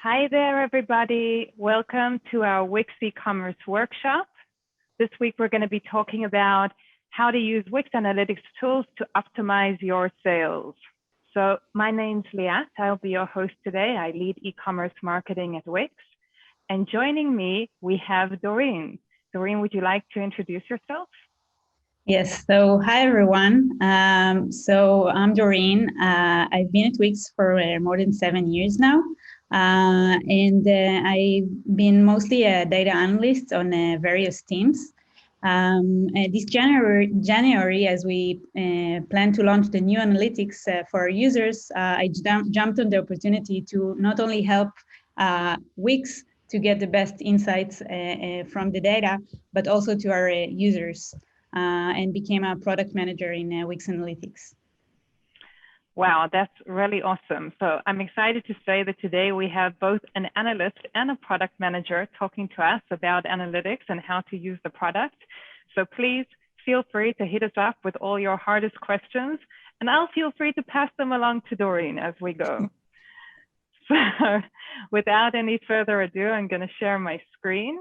Hi there, everybody. Welcome to our Wix eCommerce workshop. This week, we're going to be talking about how to use Wix Analytics tools to optimize your sales. So my name's Liat. I'll be your host today. I lead e-commerce marketing at Wix. And joining me, we have Doreen. Doreen, would you like to introduce yourself? Yes, so hi everyone. So I'm Doreen. I've been at Wix for more than 7 years now. And I've been mostly a data analyst on various teams. This January, as we plan to launch the new analytics for our users, I jumped on the opportunity to not only help Wix to get the best insights from the data, but also to our users, and became a product manager in Wix Analytics. Wow, that's really awesome. So I'm excited to say that today we have both an analyst and a product manager talking to us about analytics and how to use the product. So please feel free to hit us up with all your hardest questions, and I'll feel free to pass them along to Doreen as we go. So without any further ado, I'm going to share my screen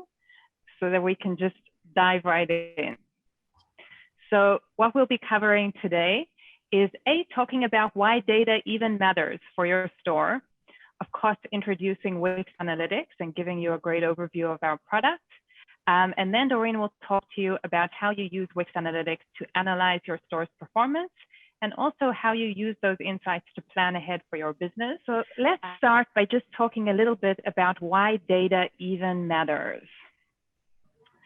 so that we can just dive right in. So what we'll be covering today is talking about why data even matters for your store. Of course, introducing Wix Analytics and giving you a great overview of our product. And then Doreen will talk to you about how you use Wix Analytics to analyze your store's performance, and also how you use those insights to plan ahead for your business. So let's start by just talking a little bit about why data even matters.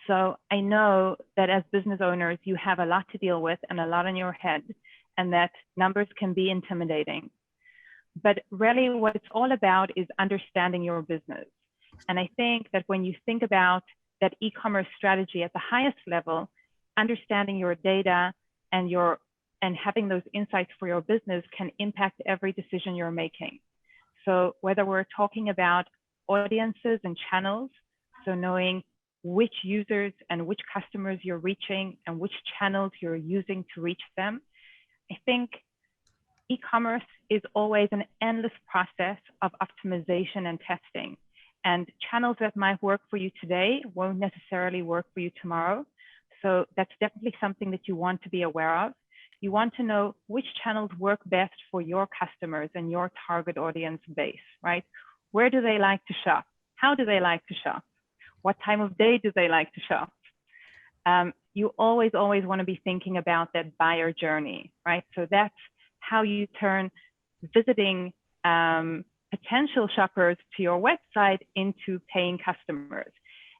So I know that as business owners, you have a lot to deal with and a lot on your head, and that numbers can be intimidating. But really what it's all about is understanding your business. And I think that when you think about that e-commerce strategy at the highest level, understanding your data and having those insights for your business can impact every decision you're making. So whether we're talking about audiences and channels, so knowing which users and which customers you're reaching and which channels you're using to reach them, I think e-commerce is always an endless process of optimization and testing. And channels that might work for you today won't necessarily work for you tomorrow. So that's definitely something that you want to be aware of. You want to know which channels work best for your customers and your target audience base, right? Where do they like to shop? How do they like to shop? What time of day do they like to shop? You always want to be thinking about that buyer journey, right? So that's how you turn visiting potential shoppers to your website into paying customers.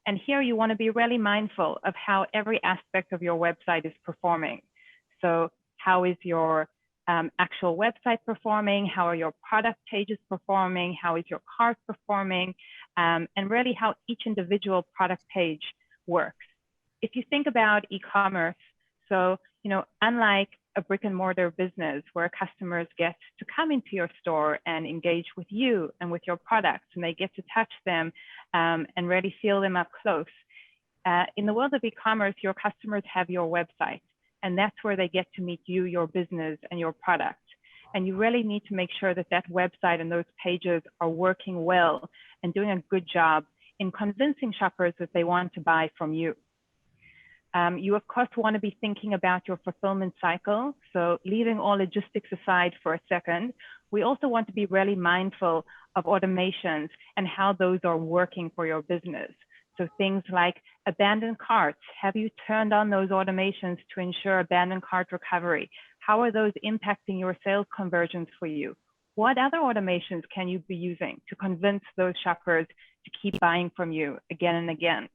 And here you want to be really mindful of how every aspect of your website is performing. So how is your actual website performing? How are your product pages performing? How is your cart performing? And really how each individual product page works. If you think about e-commerce, so, unlike a brick and mortar business where customers get to come into your store and engage with you and with your products, and they get to touch them and really feel them up close. In the world of e-commerce, your customers have your website, and that's where they get to meet you, your business, and your product. And you really need to make sure that that website and those pages are working well and doing a good job in convincing shoppers that they want to buy from you. You, of course, want to be thinking about your fulfillment cycle. So leaving all logistics aside for a second, we also want to be really mindful of automations and how those are working for your business. So things like abandoned carts. Have you turned on those automations to ensure abandoned cart recovery? How are those impacting your sales conversions for you? What other automations can you be using to convince those shoppers to keep buying from you again and again?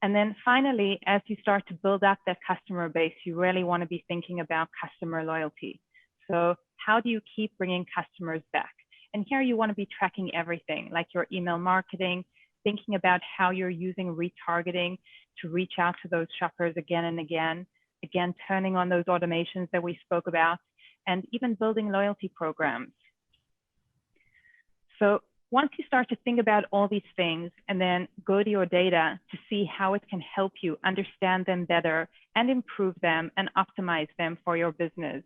And then finally, as you start to build up that customer base, you really want to be thinking about customer loyalty. So how do you keep bringing customers back? And here you want to be tracking everything, like your email marketing, thinking about how you're using retargeting to reach out to those shoppers again and again, turning on those automations that we spoke about, and even building loyalty programs. So once you start to think about all these things and then go to your data to see how it can help you understand them better and improve them and optimize them for your business,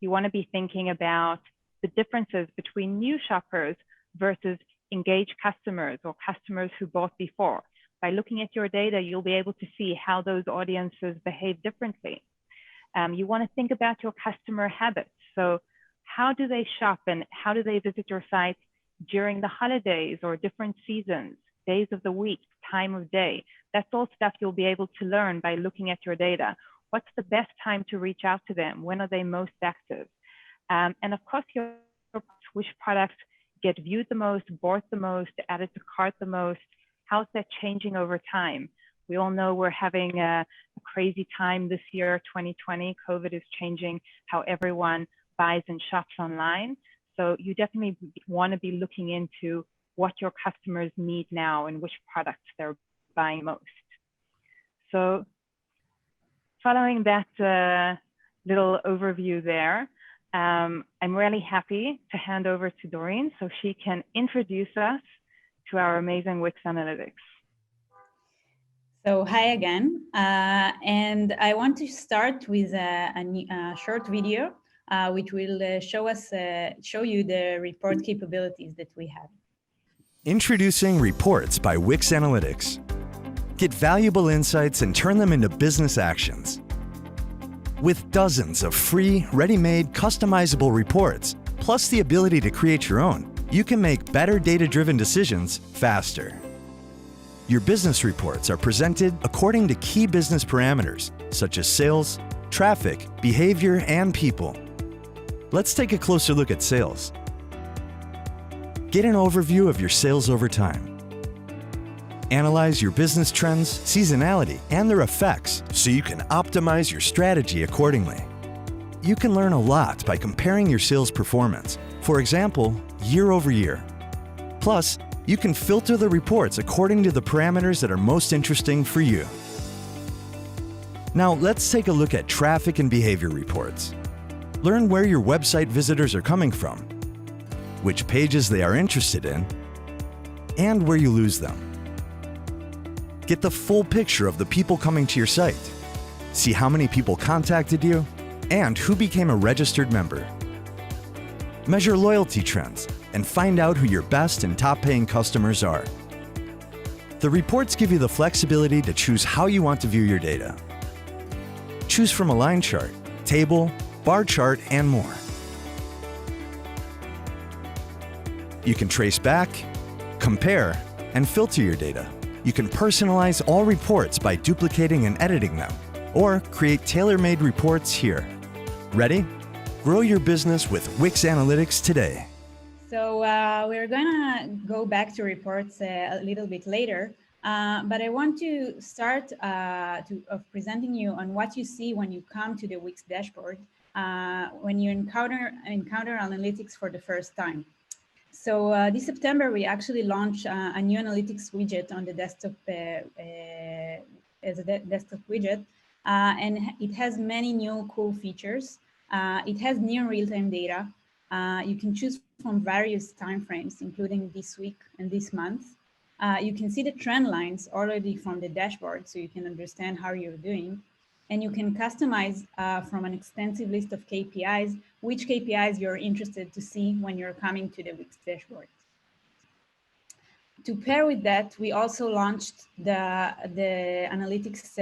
you want to be thinking about the differences between new shoppers versus engage customers or customers who bought before. By looking at your data, you'll be able to see how those audiences behave differently. You want to think about your customer habits. So how do they shop and how do they visit your site during the holidays or different seasons, days of the week, time of day? That's all stuff you'll be able to learn by looking at your data. What's the best time to reach out to them? When are they most active? And of course, which products get viewed the most, bought the most, added to cart the most? How's that changing over time? We all know we're having a crazy time this year, 2020. COVID is changing how everyone buys and shops online. So you definitely want to be looking into what your customers need now and which products they're buying most. So following that little overview there, I'm really happy to hand over to Doreen so she can introduce us to our amazing Wix Analytics. So hi again, and I want to start with a short video which will show you the report capabilities that we have. Introducing Reports by Wix Analytics. Get valuable insights and turn them into business actions. With dozens of free, ready-made, customizable reports, plus the ability to create your own, you can make better data-driven decisions faster. Your business reports are presented according to key business parameters, such as sales, traffic, behavior, and people. Let's take a closer look at sales. Get an overview of your sales over time. Analyze your business trends, seasonality, and their effects so you can optimize your strategy accordingly. You can learn a lot by comparing your sales performance, for example, year over year. Plus, you can filter the reports according to the parameters that are most interesting for you. Now, let's take a look at traffic and behavior reports. Learn where your website visitors are coming from, which pages they are interested in, and where you lose them. Get the full picture of the people coming to your site. See how many people contacted you and who became a registered member. Measure loyalty trends and find out who your best and top-paying customers are. The reports give you the flexibility to choose how you want to view your data. Choose from a line chart, table, bar chart, and more. You can trace back, compare, and filter your data. You can personalize all reports by duplicating and editing them, or create tailor-made reports here. Ready? Grow your business with Wix Analytics today. So we're gonna go back to reports a little bit later, but I want to start of presenting you on what you see when you come to the Wix dashboard when you encounter analytics for the first time. So this September, we actually launched a new analytics widget on the desktop as a desktop widget, and it has many new cool features. It has near real-time data. You can choose from various timeframes, including this week and this month. You can see the trend lines already from the dashboard, so you can understand how you're doing. And you can customize from an extensive list of KPIs, which KPIs you're interested to see when you're coming to the Wix dashboard. To pair with that, we also launched the analytics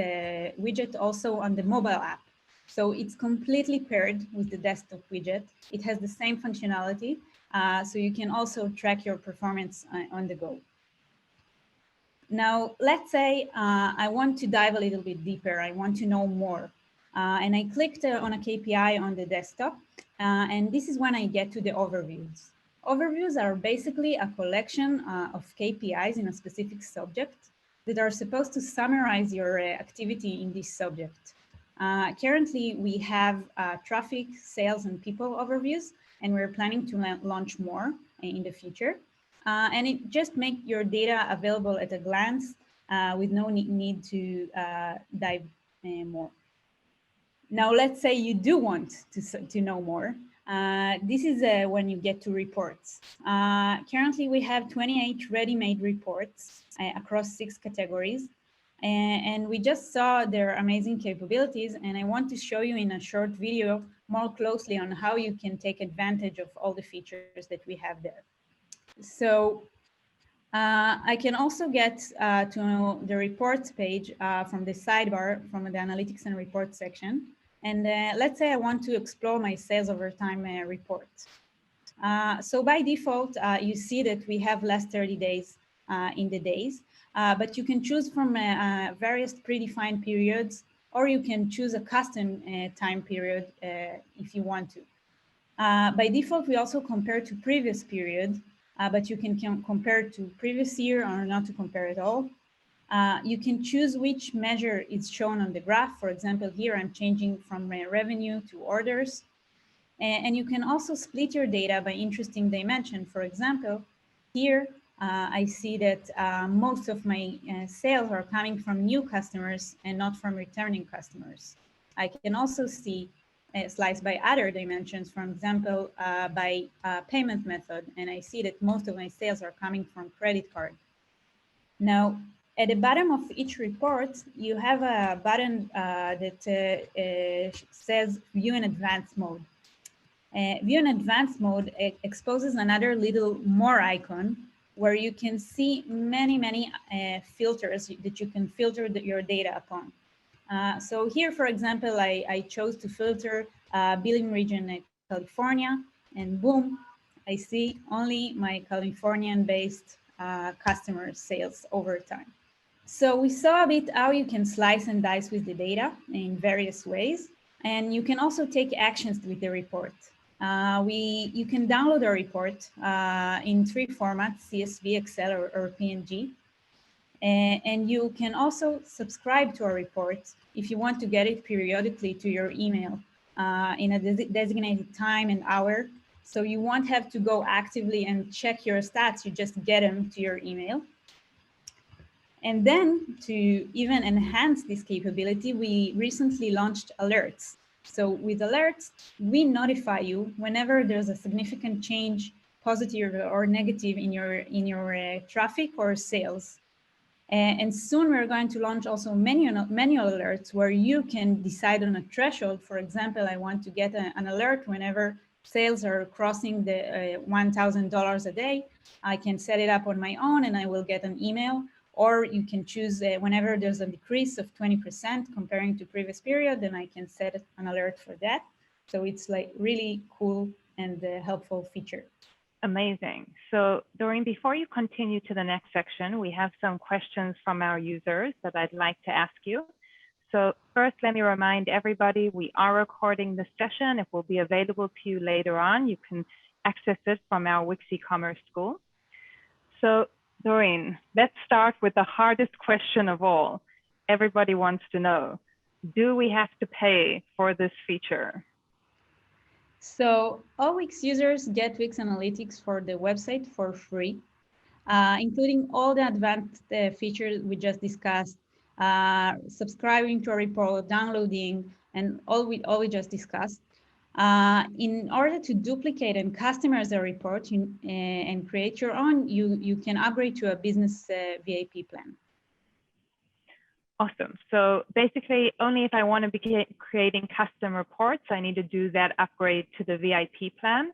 widget also on the mobile app. So it's completely paired with the desktop widget. It has the same functionality, so you can also track your performance on the go. Now, let's say I want to dive a little bit deeper. I want to know more. And I clicked on a KPI on the desktop, and this is when I get to the overviews. Overviews are basically a collection of KPIs in a specific subject that are supposed to summarize your activity in this subject. Currently, we have traffic, sales, and people overviews, and we're planning to launch more in the future. And it just makes your data available at a glance with no need to dive more. Now, let's say you do want to know more. This is when you get to reports. Currently, we have 28 ready-made reports across 6 categories. And we just saw their amazing capabilities. And I want to show you in a short video more closely on how you can take advantage of all the features that we have there. So I can also get to the reports page from the sidebar from the analytics and reports section. And let's say I want to explore my sales over time report. So by default, you see that we have last 30 days in the days, but you can choose from various predefined periods, or you can choose a custom time period if you want to. By default, we also compare to previous period, but you can compare to previous year or not to compare at all. You can choose which measure is shown on the graph. For example, here I'm changing from revenue to orders. And you can also split your data by interesting dimension. For example, here I see that most of my sales are coming from new customers and not from returning customers. I can also see sliced by other dimensions, for example, by payment method. And I see that most of my sales are coming from credit card. Now, at the bottom of each report, you have a button that says View in Advanced Mode. View in Advanced Mode exposes another little more icon where you can see many filters that you can filter your data upon. So here, for example, I chose to filter billing region California, and boom, I see only my Californian-based customer sales over time. So we saw a bit how you can slice and dice with the data in various ways, and you can also take actions with the report. You can download a report in 3 formats, CSV, Excel, or PNG. And you can also subscribe to a report if you want to get it periodically to your email in a designated time and hour. So you won't have to go actively and check your stats, you just get them to your email. And then to even enhance this capability, we recently launched alerts. So with alerts, we notify you whenever there's a significant change, positive or negative in your traffic or sales. And soon we're going to launch also manual alerts where you can decide on a threshold. For example, I want to get an alert whenever sales are crossing the $1,000 a day. I can set it up on my own and I will get an email. Or you can choose whenever there's a decrease of 20% comparing to previous period, then I can set an alert for that. So it's like really cool and helpful feature. Amazing. So Doreen, before you continue to the next section, we have some questions from our users that I'd like to ask you. So first, let me remind everybody, we are recording this session. It will be available to you later on. You can access it from our Wix eCommerce school. So Doreen, let's start with the hardest question of all. Everybody wants to know, do we have to pay for this feature? So all Wix users get Wix Analytics for the website for free, including all the advanced features we just discussed, subscribing to a report, downloading, and all we just discussed. In order to duplicate and customize a report and create your own, you can upgrade to a business VIP plan. Awesome. So basically, only if I want to be creating custom reports, I need to do that upgrade to the VIP plan.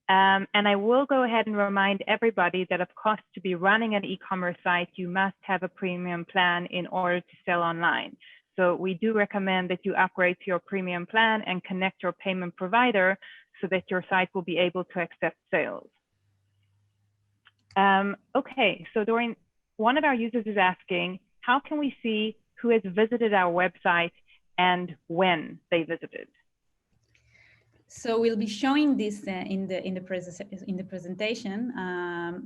And I will go ahead and remind everybody that, of course, to be running an e-commerce site, you must have a premium plan in order to sell online. So we do recommend that you upgrade to your premium plan and connect your payment provider so that your site will be able to accept sales. Okay, so Doreen, one of our users is asking, how can we see who has visited our website and when they visited? So we'll be showing this in the presentation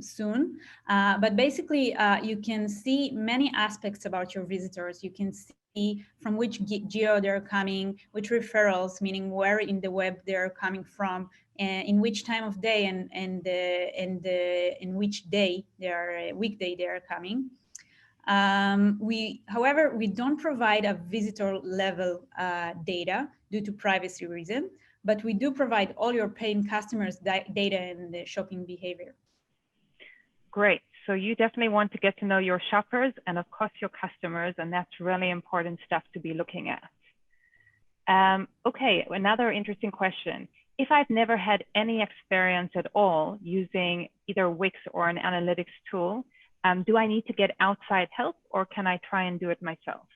soon. But basically, you can see many aspects about your visitors. You can see from which geo they're coming, which referrals, meaning where in the web they're coming from, in which time of day, and in which day weekday they are coming. However, we don't provide a visitor level data due to privacy reason, but we do provide all your paying customers data and the shopping behavior. Great. So you definitely want to get to know your shoppers and of course your customers, and that's really important stuff to be looking at. Okay, another interesting question. If I've never had any experience at all using either Wix or an analytics tool, Do I need to get outside help, or can I try and do it myself?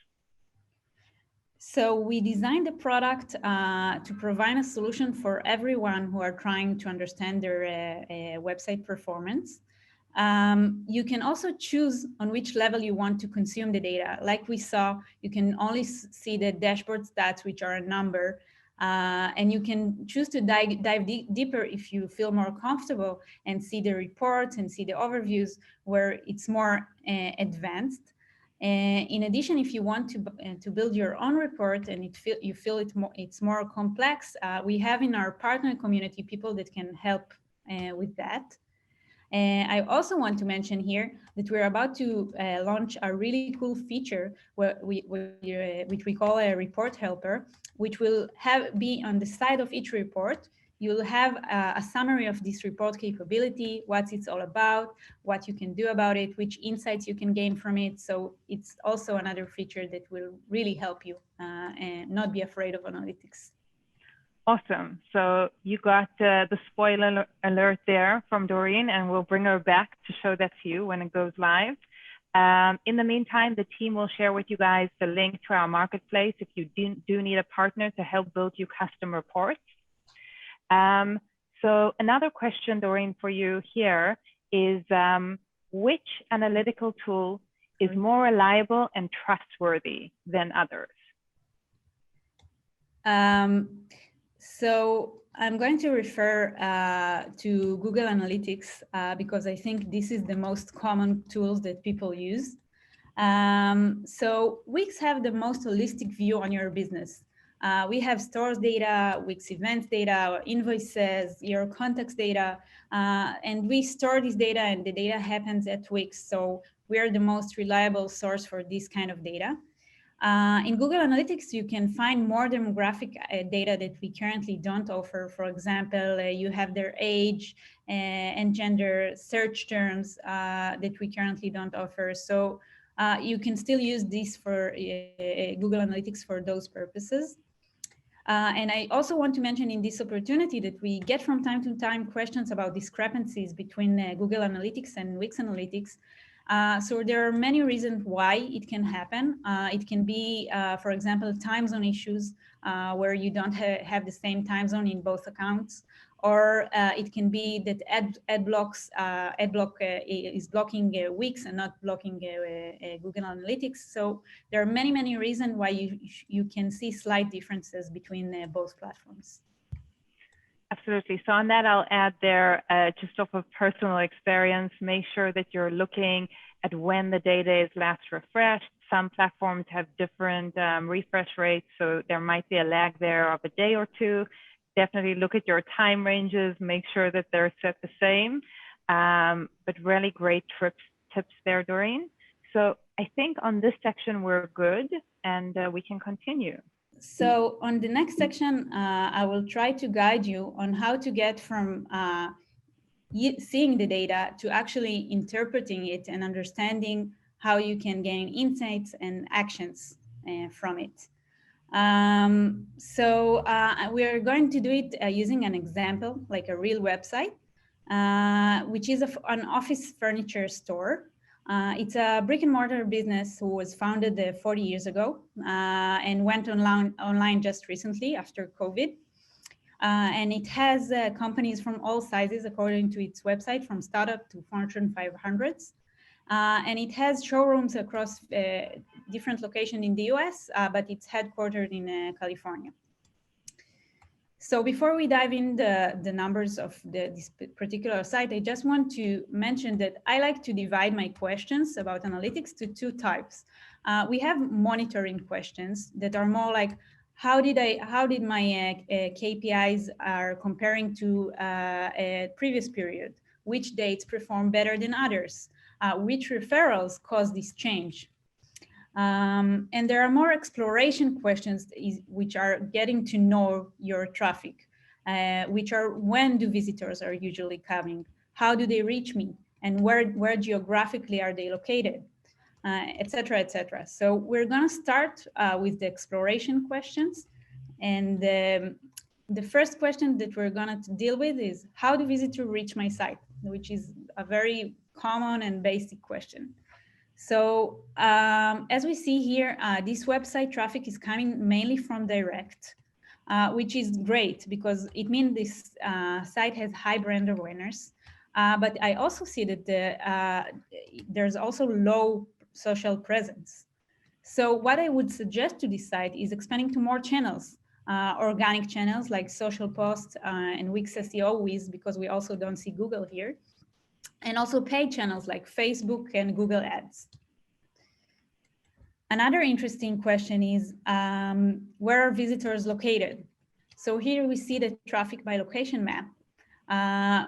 So we designed the product to provide a solution for everyone who are trying to understand their website performance. You can also choose on which level you want to consume the data. Like we saw, you can only see the dashboard stats, which are a number, and you can choose to dive deeper if you feel more comfortable and see the reports and see the overviews where it's more advanced. In addition, if you want to build your own report and you feel it's more complex, we have in our partner community people that can help with that. I also want to mention here that we're about to launch a really cool feature which we call a report helper, which will be on the side of each report. You'll have a summary of this report capability, what it's all about, what you can do about it, which insights you can gain from it. So it's also another feature that will really help you and not be afraid of analytics. Awesome. So you got the spoiler alert there from Doreen, and we'll bring her back to show that to you when it goes live. In the meantime, the team will share with you guys the link to our marketplace if you do need a partner to help build you custom reports. So another question, Doreen, for you here is, which analytical tool is more reliable and trustworthy than others? So I'm going to refer to Google Analytics because I think this is the most common tools that people use. So Wix have the most holistic view on your business. We have stores data, Wix events data, invoices, your contacts data, and we store this data, and the data happens at Wix. So we are the most reliable source for this kind of data. In Google Analytics, you can find more demographic data that we currently don't offer. For example, you have their age and gender, search terms that we currently don't offer. So you can still use this for Google Analytics for those purposes. And I also want to mention in this opportunity that we get from time to time questions about discrepancies between Google Analytics and Wix Analytics. So there are many reasons why it can happen. It can be, for example, time zone issues where you don't have the same time zone in both accounts, or it can be that ad block is blocking Wix and not blocking Google Analytics. So there are many, many reasons why you can see slight differences between both platforms. Absolutely. So on that, I'll add there, just off of personal experience, make sure that you're looking at when the data is last refreshed. Some platforms have different refresh rates, so there might be a lag there of a day or two. Definitely look at your time ranges, make sure that they're set the same. But really great tips there, Doreen. So I think on this section, we're good, and we can continue. So on the next section, I will try to guide you on how to get from seeing the data to actually interpreting it and understanding how you can gain insights and actions from it. So we are going to do it using an example, like a real website, which is an office furniture store. It's a brick and mortar business who was founded 40 years ago and went online just recently after COVID. And it has companies from all sizes according to its website, from startup to Fortune 500s. And it has showrooms across different locations in the US, but it's headquartered in California. So before we dive in the numbers of this particular site, I just want to mention that I like to divide my questions about analytics to two types. We have monitoring questions that are more like, how did my KPIs are comparing to a previous period? Which dates perform better than others? Which referrals caused this change? And there are more exploration questions which are getting to know your traffic, which are, when do visitors are usually coming? How do they reach me? And where geographically are they located? Et cetera, et cetera. So we're gonna start with the exploration questions. And the first question that we're gonna deal with is, how do visitors reach my site? Which is a very common and basic question. So as we see here, this website traffic is coming mainly from direct, which is great because it means this site has high brand awareness. But I also see that there's also low social presence. So what I would suggest to this site is expanding to more channels, organic channels like social posts and Wix SEO Wiz, because we also don't see Google here, and also paid channels like Facebook and Google Ads. Another interesting question is, where are visitors located? So here we see the traffic by location map,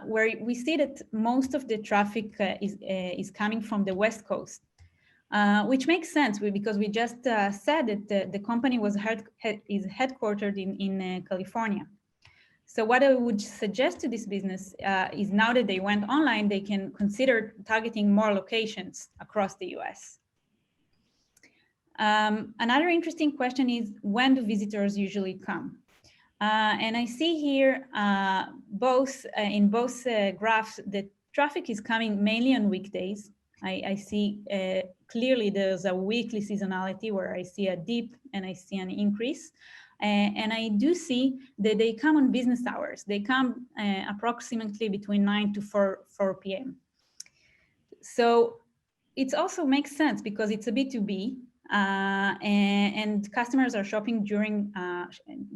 where we see that most of the traffic is coming from the West Coast. Which makes sense because we just said that the company is headquartered in California. So what I would suggest to this business is now that they went online, they can consider targeting more locations across the US. Another interesting question is, when do visitors usually come? And I see here in both graphs that traffic is coming mainly on weekdays. I see clearly there's a weekly seasonality where I see a dip and I see an increase. And I do see that they come on business hours. They come approximately between 9 to 4 p.m. So it also makes sense because it's a B2B and customers are shopping during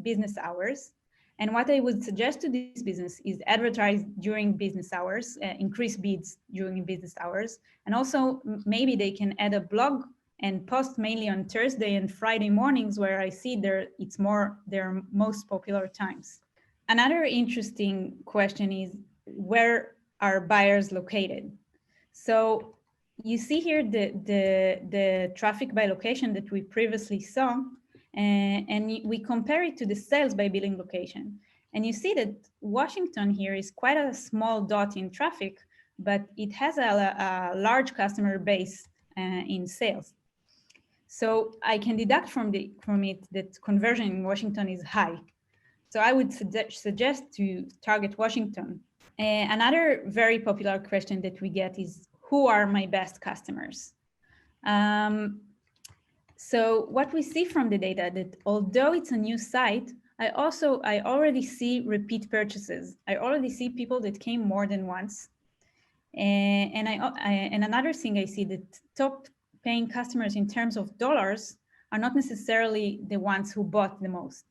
business hours. And what I would suggest to this business is advertise during business hours, increase bids during business hours. And also maybe they can add a blog and post mainly on Thursday and Friday mornings where I see their most popular times. Another interesting question is, where are buyers located? So you see here the traffic by location that we previously saw, and we compare it to the sales by billing location. And you see that Washington here is quite a small dot in traffic, but it has a large customer base in sales. So I can deduct from it that conversion in Washington is high. So I would suggest to target Washington. Another very popular question that we get is, who are my best customers? So what we see from the data that although it's a new site, I already see repeat purchases. I already see people that came more than once. And another thing I see that top paying customers in terms of dollars are not necessarily the ones who bought the most.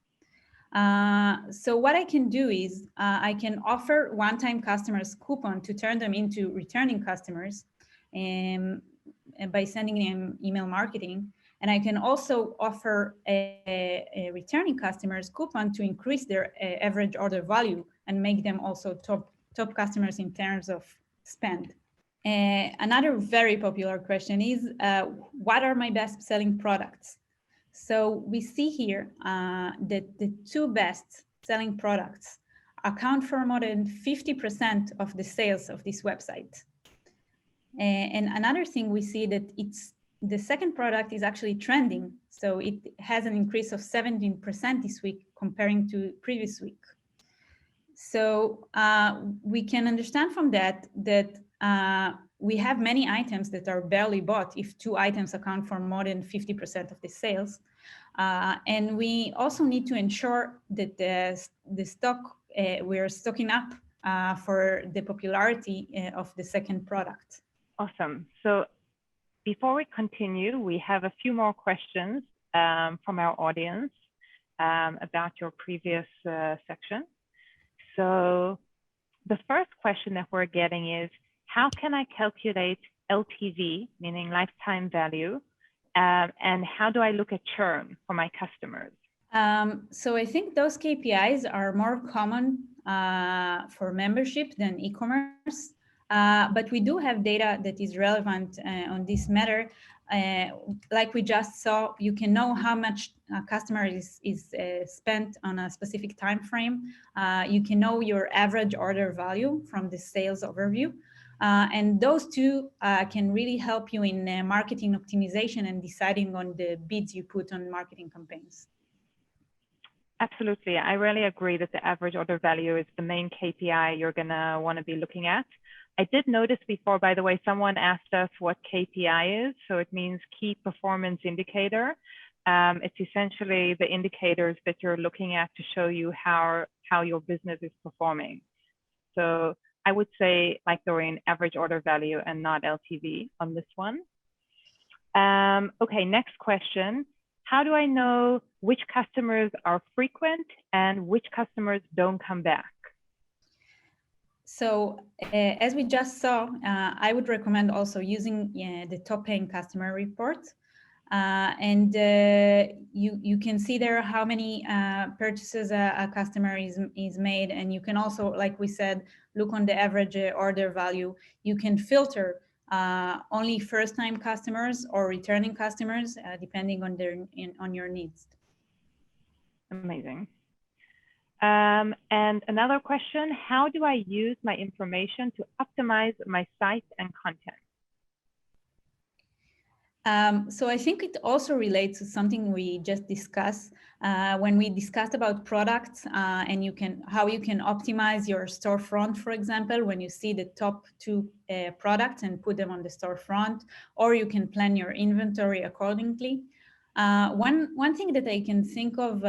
So what I can do is I can offer one-time customers coupon to turn them into returning customers and by sending them email marketing. And I can also offer a returning customers coupon to increase their average order value and make them also top customers in terms of spend. Another very popular question is, what are my best selling products? So we see here that the two best selling products account for more than 50% of the sales of this website. And another thing we see that the second product is actually trending. So it has an increase of 17% this week comparing to previous week. So we can understand from that we have many items that are barely bought if two items account for more than 50% of the sales. And we also need to ensure that the stock, we're stocking up for the popularity of the second product. Awesome. So before we continue, we have a few more questions from our audience about your previous section. So the first question that we're getting is, how can I calculate LTV, meaning lifetime value, and how do I look at churn for my customers? So I think those KPIs are more common for membership than e-commerce, but we do have data that is relevant on this matter. Like we just saw, you can know how much a customer is spent on a specific time frame. You can know your average order value from the sales overview. And those two can really help you in marketing optimization and deciding on the bids you put on marketing campaigns. Absolutely. I really agree that the average order value is the main KPI you're going to want to be looking at. I did notice before, by the way, someone asked us what KPI is. So it means key performance indicator. It's essentially the indicators that you're looking at to show you how your business is performing. So I would say, like Doreen, average order value and not LTV on this one. Okay, next question. How do I know which customers are frequent and which customers don't come back? So as we just saw, I would recommend also using the top paying customer report. You can see there how many purchases a customer is made. And you can also, like we said, look on the average order value. You can filter only first-time customers or returning customers, depending on your needs. Amazing. And another question, how do I use my information to optimize my site and content? So I think it also relates to something we just discussed when we discussed about products and how you can optimize your storefront, for example, when you see the top two products and put them on the storefront, or you can plan your inventory accordingly. One thing that I can think of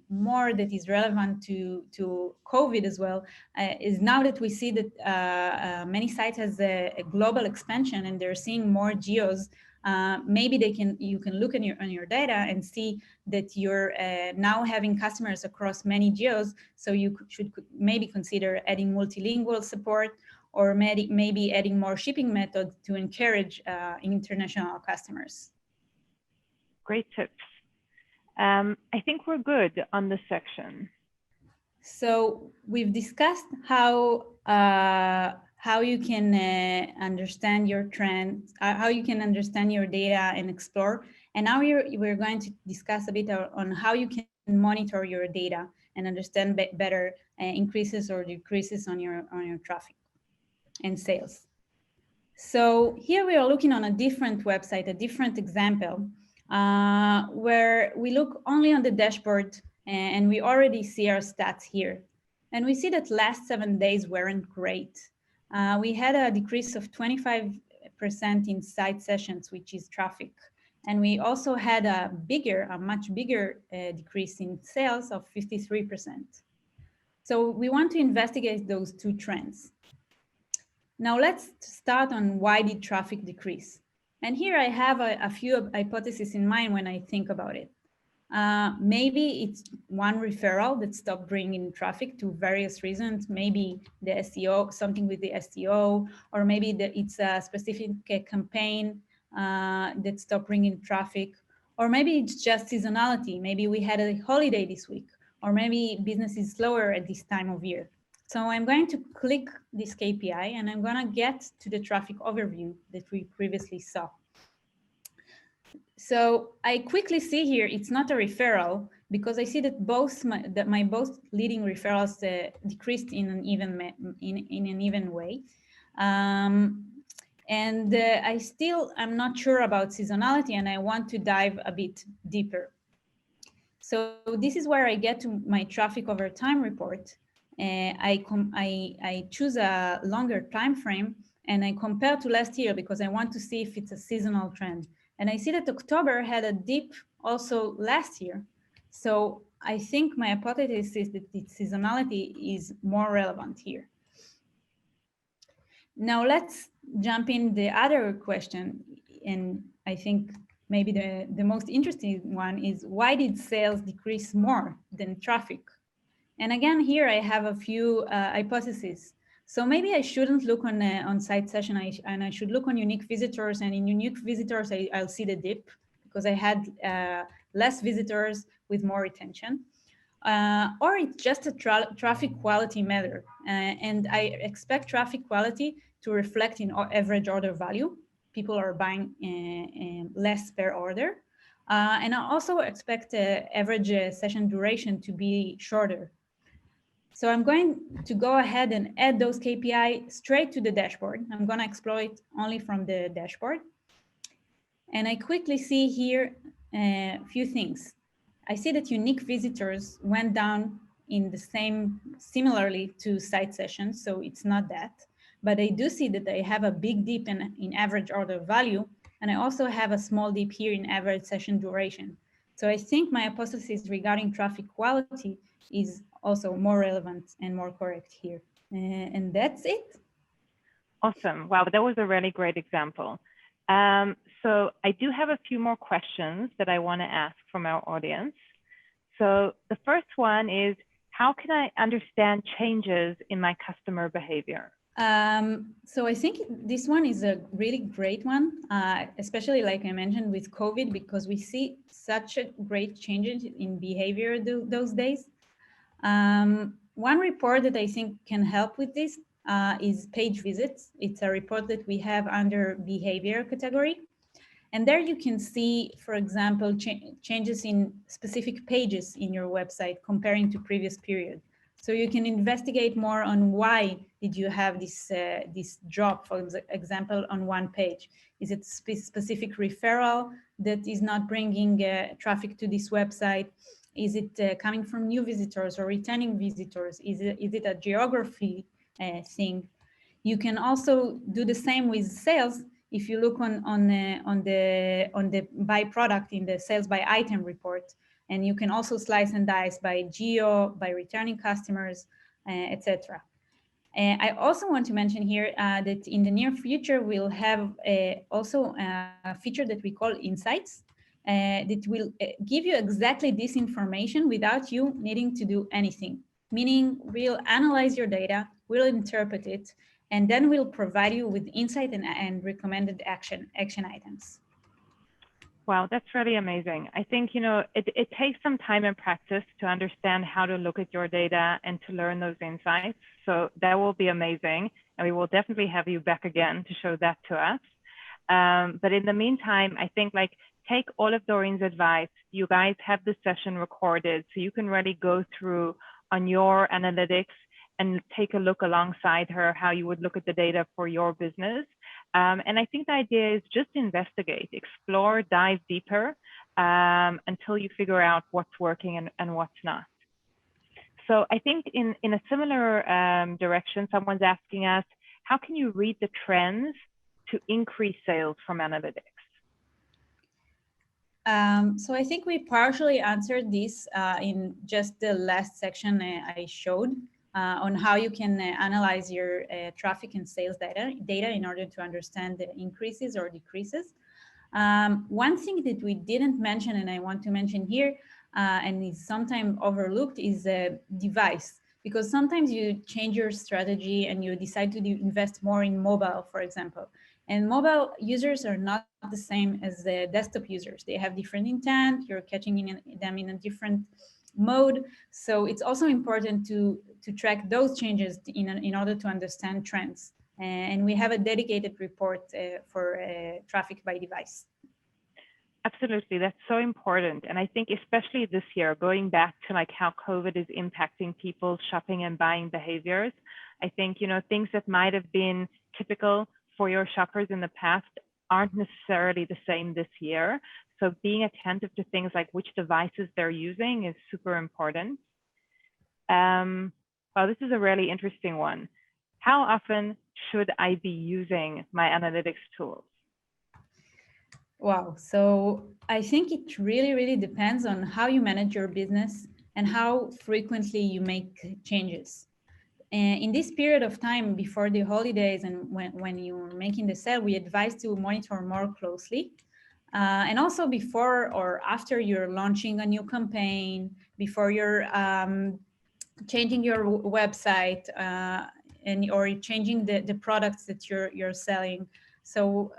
more that is relevant to COVID as well is now that we see that many sites has a global expansion and they're seeing more geos. Maybe you can look on your data and see that you're now having customers across many geos. So you should maybe consider adding multilingual support, or maybe adding more shipping methods to encourage international customers. Great tips. I think we're good on this section. So we've discussed how you can understand your trends, how you can understand your data and explore. And now we're going to discuss a bit on how you can monitor your data and understand better increases or decreases on your traffic and sales. So here we are looking on a different website, a different example, where we look only on the dashboard and we already see our stats here. And we see that last 7 days weren't great. We had a decrease of 25% in site sessions, which is traffic. And we also had a much bigger decrease in sales of 53%. So we want to investigate those two trends. Now let's start on why did traffic decrease? And here I have a few hypotheses in mind when I think about it. Maybe it's one referral that stopped bringing traffic to various reasons. Maybe the SEO, something with the SEO, or maybe it's a specific campaign that stopped bringing traffic, or maybe it's just seasonality. Maybe we had a holiday this week, or maybe business is slower at this time of year. So I'm going to click this KPI and I'm going to get to the traffic overview that we previously saw. So I quickly see here, it's not a referral because I see that my both leading referrals decreased in an even way. I'm not sure about seasonality and I want to dive a bit deeper. So this is where I get to my traffic over time report. I choose a longer time frame and I compare to last year because I want to see if it's a seasonal trend. And I see that October had a dip also last year. So I think my hypothesis is that the seasonality is more relevant here. Now let's jump in the other question. And I think maybe the most interesting one is, why did sales decrease more than traffic? And again, here I have a few hypotheses. So maybe I shouldn't look on site session and I should look on unique visitors, and in unique visitors, I'll see the dip because I had less visitors with more retention. Or it's just a traffic quality matter. And I expect traffic quality to reflect in average order value. People are buying less per order. And I also expect average session duration to be shorter. So I'm going to go ahead and add those KPI straight to the dashboard. I'm going to exploit only from the dashboard. And I quickly see here a few things. I see that unique visitors went down in the same, similarly to site sessions, so it's not that. But I do see that I have a big dip in average order value, and I also have a small dip here in average session duration. So I think my hypothesis regarding traffic quality is also more relevant and more correct here. And that's it. Awesome. Wow, that was a really great example. So I do have a few more questions that I want to ask from our audience. So the first one is, how can I understand changes in my customer behavior? So I think this one is a really great one, especially like I mentioned with COVID, because we see such a great changes in behavior those days. One report that I think can help with this is page visits. It's a report that we have under behavior category. And there you can see, for example, changes in specific pages in your website comparing to previous period. So you can investigate more on why did you have this drop, for example, on one page. Is it specific referral that is not bringing traffic to this website? Is it coming from new visitors or returning visitors? Is it a geography thing? You can also do the same with sales. If you look on the by product in the sales by item report, and you can also slice and dice by geo, by returning customers, etc. I also want to mention here that in the near future, we'll have also a feature that we call insights that will give you exactly this information without you needing to do anything. Meaning we'll analyze your data, we'll interpret it, and then we'll provide you with insight and recommended action items. Wow, that's really amazing. I think, it takes some time and practice to understand how to look at your data and to learn those insights. So that will be amazing. And we will definitely have you back again to show that to us. But in the meantime, I think take all of Doreen's advice. You guys have this session recorded, so you can really go through on your analytics and take a look alongside her how you would look at the data for your business. And I think the idea is just investigate, explore, dive deeper until you figure out what's working and what's not. So I think in a similar direction, someone's asking us, how can you read the trends to increase sales from analytics? So I think we partially answered this in just the last section I showed. On how you can analyze your traffic and sales data in order to understand the increases or decreases. One thing that we didn't mention and I want to mention here and is sometimes overlooked is a device, because sometimes you change your strategy and you decide to invest more in mobile, for example. And mobile users are not the same as the desktop users. They have different intent, you're catching them in a different mode. So it's also important to track those changes in order to understand trends. And we have a dedicated report for traffic by device. Absolutely, that's so important. And I think especially this year, going back to how COVID is impacting people's shopping and buying behaviors, I think, things that might have been typical for your shoppers in the past aren't necessarily the same this year. So being attentive to things like which devices they're using is super important. Well, this is a really interesting one. How often should I be using my analytics tools? Wow, so I think it really, really depends on how you manage your business and how frequently you make changes. In this period of time before the holidays and when you're making the sale, we advise to monitor more closely. And also before or after you're launching a new campaign, before you're changing your website or changing the products that you're selling. So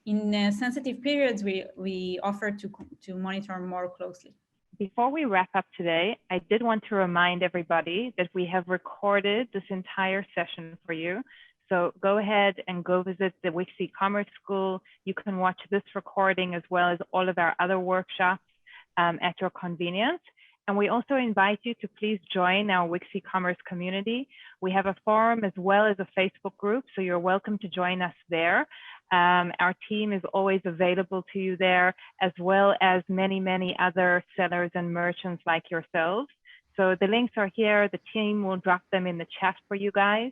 in sensitive periods, we offer to monitor more closely. Before we wrap up today, I did want to remind everybody that we have recorded this entire session for you. So go ahead and go visit the Wix eCommerce School. You can watch this recording as well as all of our other workshops at your convenience. And we also invite you to please join our Wix eCommerce community. We have a forum as well as a Facebook group, so you're welcome to join us there. Our team is always available to you there, as well as many other sellers and merchants like yourselves. So the links are here. The team will drop them in the chat for you guys.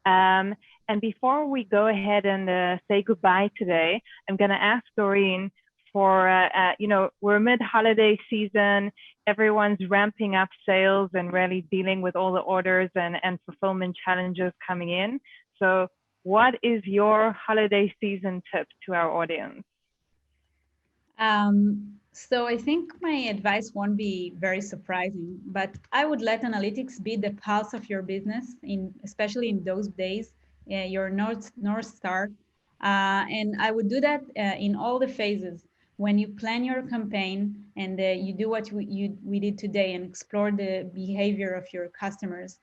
And before we go ahead and say goodbye today, I'm going to ask Doreen for, we're mid-holiday season. Everyone's ramping up sales and really dealing with all the orders and fulfillment challenges coming in. So what is your holiday season tip to our audience? So I think my advice won't be very surprising, but I would let analytics be the pulse of your business, especially in those days, your North Star. And I would do that in all the phases. When you plan your campaign and you do what we did today and explore the behavior of your customers,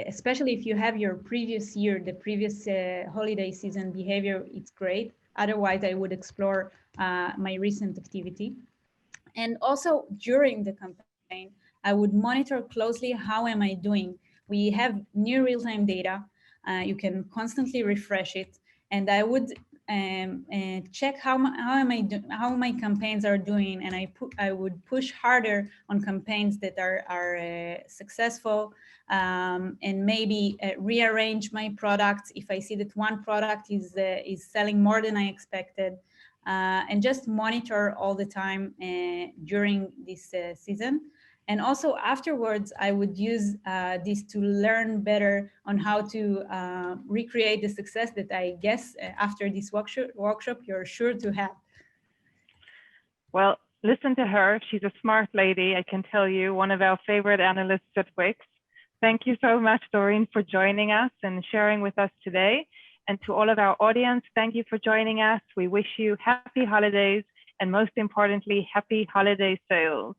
especially if you have your previous year, the previous holiday season behavior, it's great. Otherwise, I would explore my recent activity. And also during the campaign, I would monitor closely how am I doing. We have near real-time data. You can constantly refresh it. And I would check how my campaigns are doing, and I would push harder on campaigns that are successful, and maybe rearrange my products if I see that one product is selling more than I expected, and just monitor all the time during this season. And also afterwards, I would use this to learn better on how to recreate the success that I guess after this workshop you're sure to have. Well, listen to her. She's a smart lady, I can tell you, one of our favorite analysts at Wix. Thank you so much, Doreen, for joining us and sharing with us today. And to all of our audience, thank you for joining us. We wish you happy holidays and most importantly, happy holiday sales.